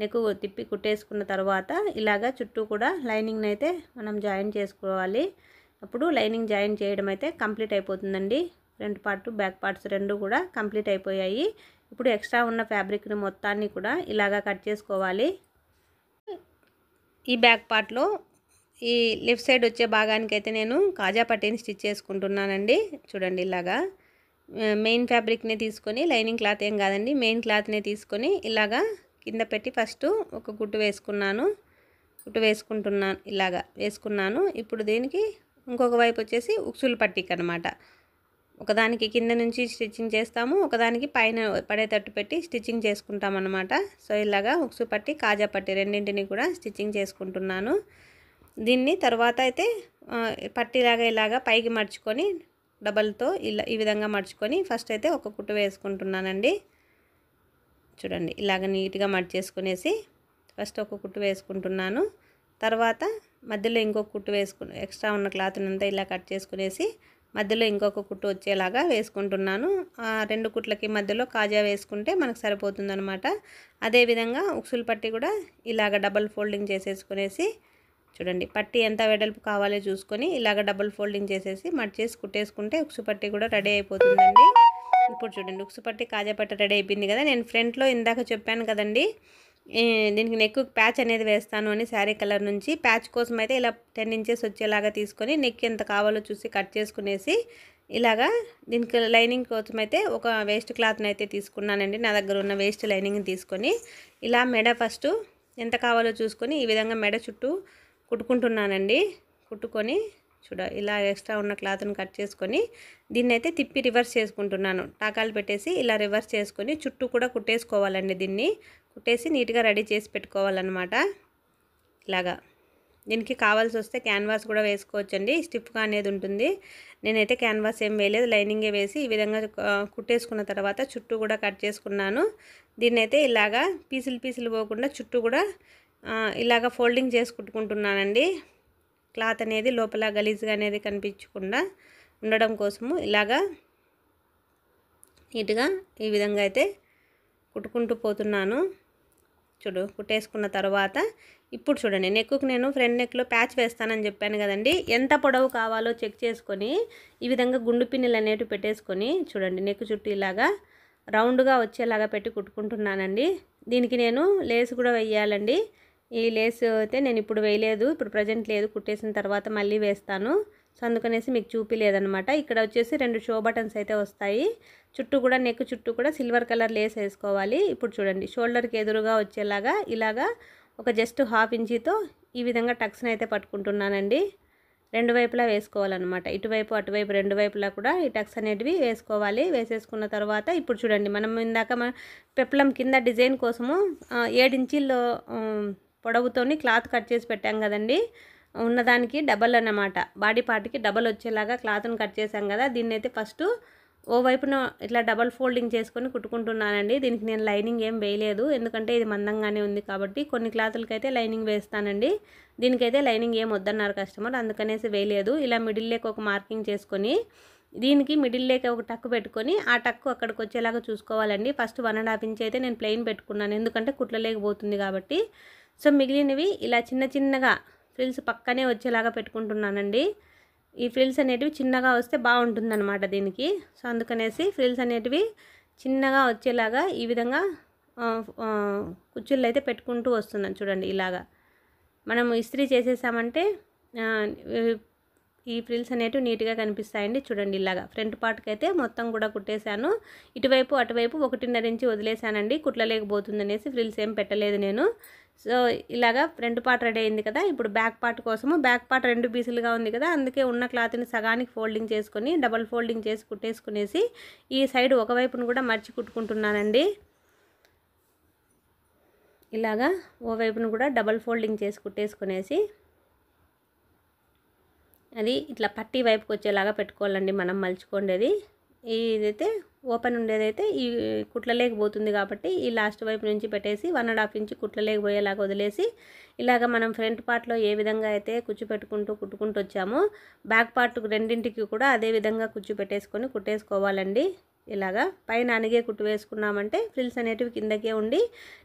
నెక్ తిప్పి కుట్టేసుకున్న తర్వాత ఇలాగా చుట్టూ కూడా లైనింగ్ని అయితే మనం జాయిన్ చేసుకోవాలి. అప్పుడు లైనింగ్ జాయిన్ చేయడం అయితే కంప్లీట్ అయిపోతుందండి. ఫ్రంట్ పార్ట్ బ్యాక్ పార్ట్స్ 2 కూడా కంప్లీట్ అయిపోయాయి. ఇప్పుడు ఎక్స్ట్రా ఉన్న ఫ్యాబ్రిక్ని మొత్తాన్ని కూడా ఇలాగా కట్ చేసుకోవాలి. ఈ బ్యాక్ పార్ట్లో ఈ లెఫ్ట్ సైడ్ వచ్చే భాగానికి అయితే నేను కాజా పట్టీని స్టిచ్ చేసుకుంటున్నానండి. చూడండి, ఇలాగా మెయిన్ ఫ్యాబ్రిక్ని తీసుకొని, లైనింగ్ క్లాత్ ఏం కాదండి, మెయిన్ క్లాత్ని తీసుకొని ఇలాగా కింద పెట్టి ఫస్ట్ ఒక కుట్టు వేసుకుంటున్నాను. ఇలాగా వేసుకున్నాను. ఇప్పుడు దీనికి ఇంకొక వైపు వచ్చేసి ఉక్సులు పట్టీకి అనమాట. ఒకదానికి కింద నుంచి స్టిచ్చింగ్ చేస్తాము, ఒకదానికి పైన పడేటట్టు పెట్టి స్టిచ్చింగ్ చేసుకుంటాం అన్నమాట. సో ఇలాగా ఉక్సు పట్టి కాజా పట్టి రెండింటిని కూడా స్టిచ్చింగ్ చేసుకుంటున్నాను. దీన్ని తర్వాత అయితే పట్టీలాగా ఇలాగా పైకి మడుచుకొని డబల్తో ఈ విధంగా మడుచుకొని ఫస్ట్ అయితే ఒక కుట్టు వేసుకుంటున్నానండి. చూడండి, ఇలాగ నీట్గా మడిచేసుకునేసి ఫస్ట్ ఒక కుట్టు వేసుకుంటున్నాను. తర్వాత మధ్యలో ఇంకొక కుట్టు ఎక్స్ట్రా ఉన్న క్లాత్ని అంతా ఇలా కట్ చేసుకునేసి మధ్యలో ఇంకొక కుట్టు వచ్చేలాగా వేసుకుంటున్నాను. 2 కుట్లకి మధ్యలో కాజా వేసుకుంటే మనకు సరిపోతుందన్నమాట. అదేవిధంగా ఉక్సులు పట్టి కూడా ఇలాగ డబల్ ఫోల్డింగ్ చేసేసుకునేసి చూడండి, పట్టి ఎంత వెడల్పు కావాలో చూసుకొని ఇలాగ డబల్ ఫోల్డింగ్ చేసేసి మడిచేసి కుట్టేసుకుంటే ఉక్సు పట్టి కూడా రెడీ అయిపోతుందండి. ఇప్పుడు చూడండి, ఉక్సు పట్టి కాజా పట్టి రెడీ అయిపోయింది కదా. నేను ఫ్రంట్లో ఇందాక చెప్పాను కదండి, దీనికి నెక్ ప్యాచ్ అనేది వేస్తాను అని శారీ కలర్ నుంచి. ప్యాచ్ కోసం అయితే ఇలా 10 ఇంచెస్ వచ్చేలాగా తీసుకొని నెక్ ఎంత కావాలో చూసి కట్ చేసుకునేసి ఇలాగా దీనికి లైనింగ్ కోసం అయితే ఒక వేస్ట్ క్లాత్ని అయితే తీసుకున్నానండి. నా దగ్గర ఉన్న వేస్ట్ లైనింగ్ని తీసుకొని ఇలా మెడ ఫస్ట్ ఎంత కావాలో చూసుకొని ఈ విధంగా మెడ చుట్టూ కుట్టుకుంటున్నానండి. కుట్టుకొని ఇలా ఎక్స్ట్రా ఉన్న క్లాత్ని కట్ చేసుకొని దీన్ని అయితే తిప్పి రివర్స్ చేసుకుంటున్నాను. టాకాలు పెట్టేసి ఇలా రివర్స్ చేసుకొని చుట్టూ కూడా కుట్టేసుకోవాలండి. దీన్ని కుట్టేసి నీట్గా రెడీ చేసి పెట్టుకోవాలన్నమాట. ఇలాగా దీనికి కావాల్సి వస్తే క్యాన్వాస్ కూడా వేసుకోవచ్చండి, స్టిఫ్గా అనేది ఉంటుంది. నేనైతే క్యాన్వాస్ ఏం వేయలేదు, లైనింగే వేసి ఈ విధంగా కుట్టేసుకున్న తర్వాత చుట్టూ కూడా కట్ చేసుకున్నాను. దీన్నైతే ఇలాగా పీసులు పోకుండా చుట్టూ కూడా ఇలాగా ఫోల్డింగ్ చేసి కుట్టుకుంటున్నానండి. క్లాత్ అనేది లోపల గలీజ్గా అనేది కనిపించకుండా ఉండడం కోసము ఇలాగా నీట్గా ఈ విధంగా అయితే కుట్టుకుంటూ పోతున్నాను. కుట్టేసుకున్న తర్వాత ఇప్పుడు చూడండి, నెక్కు నేను ఫ్రంట్ నెక్లో ప్యాచ్ వేస్తానని చెప్పాను కదండి. ఎంత పొడవు కావాలో చెక్ చేసుకొని ఈ విధంగా గుండు పిన్నులు అనేవి పెట్టేసుకొని చూడండి, నెక్ చుట్టూ ఇలాగా రౌండ్గా వచ్చేలాగా పెట్టి కుట్టుకుంటున్నానండి. దీనికి నేను లేస్ కూడా వేయాలండి. ఈ లేస్ అయితే నేను ఇప్పుడు వేయలేదు, ఇప్పుడు ప్రజెంట్ లేదు, కుట్టేసిన తర్వాత మళ్ళీ వేస్తాను. సో అందుకనేసి మీకు చూపిలేదనమాట. ఇక్కడ వచ్చేసి 2 షో బటన్స్ అయితే వస్తాయి. చుట్టూ కూడా నెక్ చుట్టూ కూడా సిల్వర్ కలర్ లేస్ వేసుకోవాలి. ఇప్పుడు చూడండి షోల్డర్కి ఎదురుగా వచ్చేలాగా ఇలాగా ఒక జస్ట్ 1/2 ఇంచీతో ఈ విధంగా టక్స్ని అయితే పట్టుకుంటున్నానండి. 2 వైపులా వేసుకోవాలన్నమాట. ఇటువైపు అటువైపు 2 వైపులా కూడా ఈ టక్స్ అనేటివి వేసుకోవాలి. వేసేసుకున్న తర్వాత ఇప్పుడు చూడండి మనం ఇందాక పెప్లం కింద డిజైన్ కోసము 7 ఇంచీల్లో పొడవుతోని క్లాత్ కట్ చేసి పెట్టాం కదండి. ఉన్నదానికి డబల్ అన్నమాట. బాడీ పార్ట్కి డబల్ వచ్చేలాగా క్లాత్ని కట్ చేసాం కదా. దీన్ని అయితే ఫస్ట్ ఓ వైపున ఇట్లా డబల్ ఫోల్డింగ్ చేసుకొని కుట్టుకుంటున్నానండి. దీనికి నేను లైనింగ్ ఏం వేయలేదు, ఎందుకంటే ఇది మందంగానే ఉంది కాబట్టి. కొన్ని క్లాతులకైతే లైనింగ్ వేస్తానండి, దీనికైతే లైనింగ్ ఏం వద్దన్నారు కస్టమర్, అందుకనేసి వేయలేదు. ఇలా మిడిల్ లేక ఒక మార్కింగ్ చేసుకొని దీనికి మిడిల్ లేక ఒక టక్ పెట్టుకొని ఆ టక్కు అక్కడికి వచ్చేలాగా చూసుకోవాలండి. ఫస్ట్ 1.5 ఇంచ్ అయితే నేను ప్లెయిన్ పెట్టుకున్నాను, ఎందుకంటే కుట్లలేకపోతుంది కాబట్టి. సో మిగిలినవి ఇలా చిన్న చిన్నగా ఫ్రిల్స్ పక్కనే వచ్చేలాగా పెట్టుకుంటున్నానండి. ఈ ఫ్రిల్స్ అనేటివి చిన్నగా వస్తే బాగుంటుందన్నమాట దీనికి. సో అందుకనేసి ఫ్రిల్స్ అనేటివి చిన్నగా వచ్చేలాగా ఈ విధంగా కుచ్చుళ్ళు అయితే పెట్టుకుంటూ వస్తున్నాను చూడండి. ఇలాగా మనం ఇస్త్రీ చేసేసామంటే ఈ ఫ్రిల్స్ అనేటివి నీట్గా కనిపిస్తాయండి. చూడండి ఇలాగా ఫ్రంట్ పార్ట్కి అయితే మొత్తం కూడా కుట్టేశాను. ఇటువైపు అటువైపు 1.5 ఇంచ్ వదిలేసానండి, కుట్లలేకపోతుంది అనేసి ఫ్రిల్స్ ఏం పెట్టలేదు నేను. సో ఇలాగా ఫ్రంట్ పార్ట్ రెడీ అయింది కదా. ఇప్పుడు బ్యాక్ పార్ట్ కోసము, బ్యాక్ పార్ట్ 2 పీసులుగా ఉంది కదా, అందుకే ఉన్న క్లాత్ని సగానికి ఫోల్డింగ్ చేసుకొని డబల్ ఫోల్డింగ్ చేసి కుట్టేసుకునేసి ఈ సైడ్ ఒకవైపును కూడా మర్చి కుట్టుకుంటున్నానండి. ఇలాగా ఓ వైపును కూడా డబల్ ఫోల్డింగ్ చేసి కుట్టేసుకునేసి అది ఇట్లా పట్టీ వైపుకి వచ్చేలాగా పెట్టుకోవాలండి మనం మలుచుకోండేది. ఇదైతే ఓపెన్ ఉండేదైతే ఈ కుట్లలేకపోతుంది కాబట్టి ఈ లాస్ట్ వైపు నుంచి పెట్టేసి 1.5 ఇంచ్ కుట్లలేకపోయేలాగా వదిలేసి ఇలాగ మనం ఫ్రంట్ పార్ట్లో ఏ విధంగా అయితే కుచ్చు పెట్టుకుంటూ కుట్టుకుంటూ వచ్చామో బ్యాక్ పార్ట్ రెండింటికి కూడా అదే విధంగా కుచ్చు పెట్టేసుకొని కుట్టేసుకోవాలండి. ఇలాగా పైన అనిగే కుట్టు వేసుకున్నామంటే ఫ్రిల్స్ అనేటివి కిందకే ఉండి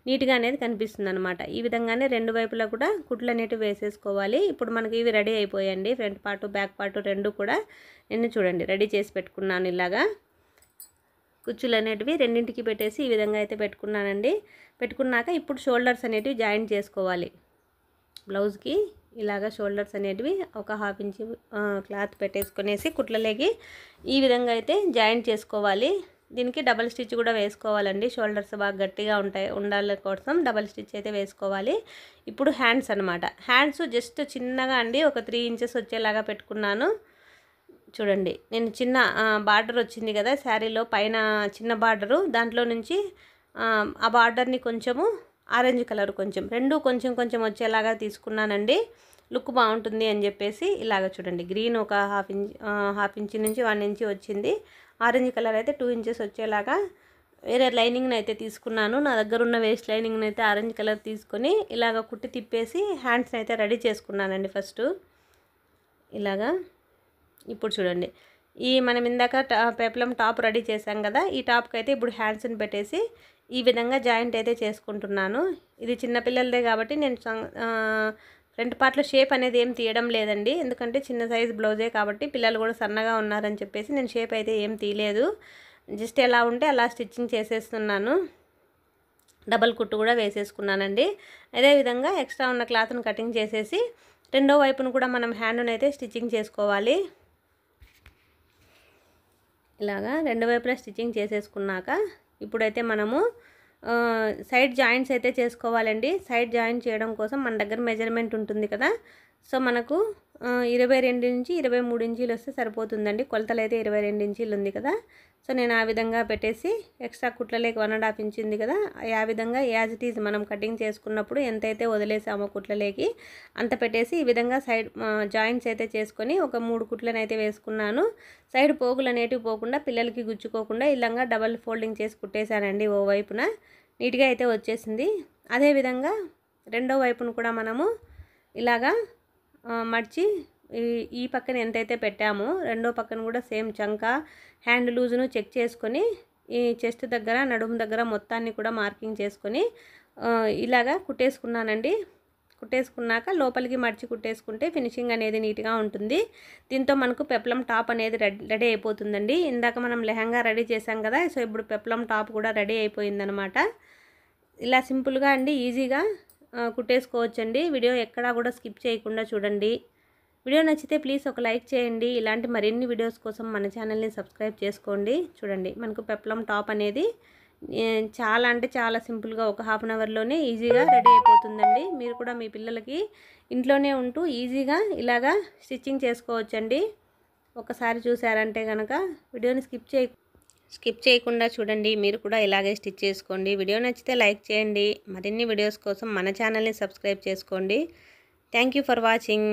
నీట్గా అనేది కనిపిస్తుంది అనమాట. ఈ విధంగానే 2 వైపులా కూడా కుట్లు అనేటివి వేసేసుకోవాలి. ఇప్పుడు మనకి ఇవి రెడీ అయిపోయాయండి, ఫ్రంట్ పార్ట్ బ్యాక్ పార్ట్ 2 కూడా నేను చూడండి రెడీ చేసి పెట్టుకున్నాను. ఇలాగా కుచ్చులు అనేటివి రెండింటికి పెట్టేసి ఈ విధంగా అయితే పెట్టుకున్నానండి. పెట్టుకున్నాక ఇప్పుడు షోల్డర్స్ అనేటివి జాయింట్ చేసుకోవాలి. బ్లౌజ్కి ఇలాగా షోల్డర్స్ అనేటివి ఒక 1/2 ఇంచ్ క్లాత్ పెట్టేసుకునేసి కుట్లలేకి ఈ విధంగా అయితే జాయింట్ చేసుకోవాలి. దీనికి డబల్ స్టిచ్ కూడా వేసుకోవాలండి, షోల్డర్స్ బాగా గట్టిగా ఉండాలి కోసం డబల్ స్టిచ్ అయితే వేసుకోవాలి. ఇప్పుడు హ్యాండ్స్ అనమాట. హ్యాండ్స్ జస్ట్ చిన్నగా అండి ఒక 3 ఇంచెస్ వచ్చేలాగా పెట్టుకున్నాను. చూడండి నేను చిన్న బార్డర్ వచ్చింది కదా శారీలో, పైన చిన్న బార్డరు, దాంట్లో నుంచి ఆ బార్డర్ని కొంచెము ఆరెంజ్ కలర్ కొంచెం 2 కొంచెం కొంచెం వచ్చేలాగా తీసుకున్నానండి, లుక్ బాగుంటుంది అని చెప్పేసి. ఇలాగ చూడండి గ్రీన్ ఒక 1/2 ఇంచ్ నుంచి 1 ఇంచ్ వచ్చింది, ఆరెంజ్ కలర్ అయితే 2 ఇంచెస్ వచ్చేలాగా వేరే లైనింగ్ని అయితే తీసుకున్నాను. నా దగ్గర ఉన్న వేస్ట్ లైనింగ్ని అయితే ఆరెంజ్ కలర్ తీసుకొని ఇలాగ కుట్టి తిప్పేసి హ్యాండ్స్ అయితే రెడీ చేసుకున్నానండి ఫస్ట్. ఇలాగా ఇప్పుడు చూడండి ఈ మనం ఇందాక పెప్లం టాప్ రెడీ చేసాం కదా, ఈ టాప్కి అయితే ఇప్పుడు హ్యాండ్స్ని పెట్టేసి ఈ విధంగా జాయింట్ అయితే చేసుకుంటున్నాను. ఇది చిన్నపిల్లలదే కాబట్టి నేను ఫ్రంట్ పార్ట్లో షేప్ అనేది ఏం తీయడం లేదండి, ఎందుకంటే చిన్న సైజ్ బ్లౌజే కాబట్టి పిల్లలు కూడా సన్నగా ఉన్నారని చెప్పేసి నేను షేప్ అయితే ఏం తీయలేదు. జస్ట్ ఎలా ఉంటే అలా స్టిచ్చింగ్ చేసేస్తున్నాను. డబల్ కుట్టు కూడా వేసేసుకున్నానండి. అదేవిధంగా ఎక్స్ట్రా ఉన్న క్లాత్ను కటింగ్ చేసేసి రెండో వైపును కూడా మనం హ్యాండ్ను అయితే స్టిచ్చింగ్ చేసుకోవాలి. ఇలాగా 2 వైపులా స్టిచ్చింగ్ చేసేసుకున్నాక ఇప్పుడైతే మనము సైడ్ జాయింట్స్ అయితే చేసుకోవాలండి. సైడ్ జాయింట్ చేయడం కోసం మన దగ్గర మెజర్మెంట్ ఉంటుంది కదా, సో మనకు 22 నుంచి 23 ఇంచీలు వస్తే సరిపోతుందండి. కొలతలు అయితే 22 ఇంచీలు ఉంది కదా, సో నేను ఆ విధంగా పెట్టేసి ఎక్స్ట్రా కుట్లలేకి 1.5 ఇంచ్ ఉంది కదా, ఆ విధంగా యాజ్ ఇట్ ఈజ్ మనం కటింగ్ చేసుకున్నప్పుడు ఎంతైతే వదిలేసామో కుట్లలేకి అంత పెట్టేసి ఈ విధంగా సైడ్ జాయింట్స్ అయితే చేసుకొని ఒక 3 కుట్లను అయితే వేసుకున్నాను. సైడ్ పోగులు అనేటివి పోకుండా పిల్లలకి గుచ్చుకోకుండా ఇలాగా డబల్ ఫోల్డింగ్ చేసి కుట్టేశానండి. ఓ వైపున నీట్గా అయితే వచ్చేసింది. అదేవిధంగా రెండో వైపును కూడా మనము ఇలాగా మర్చి ఈ పక్కన ఎంతైతే పెట్టామో రెండో పక్కన కూడా సేమ్ చంక హ్యాండ్ లూజ్ను చెక్ చేసుకొని ఈ చెస్ట్ దగ్గర నడుము దగ్గర మొత్తాన్ని కూడా మార్కింగ్ చేసుకొని ఇలాగా కుట్టేసుకున్నానండి. కుట్టేసుకున్నాక లోపలికి మర్చి కుట్టేసుకుంటే ఫినిషింగ్ అనేది నీట్గా ఉంటుంది. దీంతో మనకు పెప్లం టాప్ అనేది రెడీ అయిపోతుందండి. ఇందాక మనం లెహంగా రెడీ చేసాం కదా, సో ఇప్పుడు పెప్లం టాప్ కూడా రెడీ అయిపోయిందనమాట. ఇలా సింపుల్గా అండి ఈజీగా కుట్టేసుకోవచ్చండి. వీడియో ఎక్కడా కూడా స్కిప్ చేయకుండా చూడండి. వీడియో నచ్చితే ప్లీజ్ ఒక లైక్ చేయండి. ఇలాంటి మరిన్ని వీడియోస్ కోసం మన ఛానల్ని సబ్స్క్రైబ్ చేసుకోండి. చూడండి మనకు పెప్లం టాప్ అనేది చాలా అంటే చాలా సింపుల్గా ఒక హాఫ్ అన్ అవర్లోనే ఈజీగా రెడీ అయిపోతుందండి. మీరు కూడా మీ పిల్లలకి ఇంట్లోనే ఉంటూ ఈజీగా ఇలాగా స్టిచ్చింగ్ చేసుకోవచ్చండి. ఒకసారి చూసారంటే కనుక వీడియోని స్కిప్ చేయకుండా చూడండి. మీరు కూడా ఇలాగే స్టిచ్ చేసుకోండి. వీడియో నచ్చితే లైక్ చేయండి. మరిన్ని వీడియోస్ కోసం మన ఛానల్ని సబ్స్క్రైబ్ చేసుకోండి. Thank you for watching.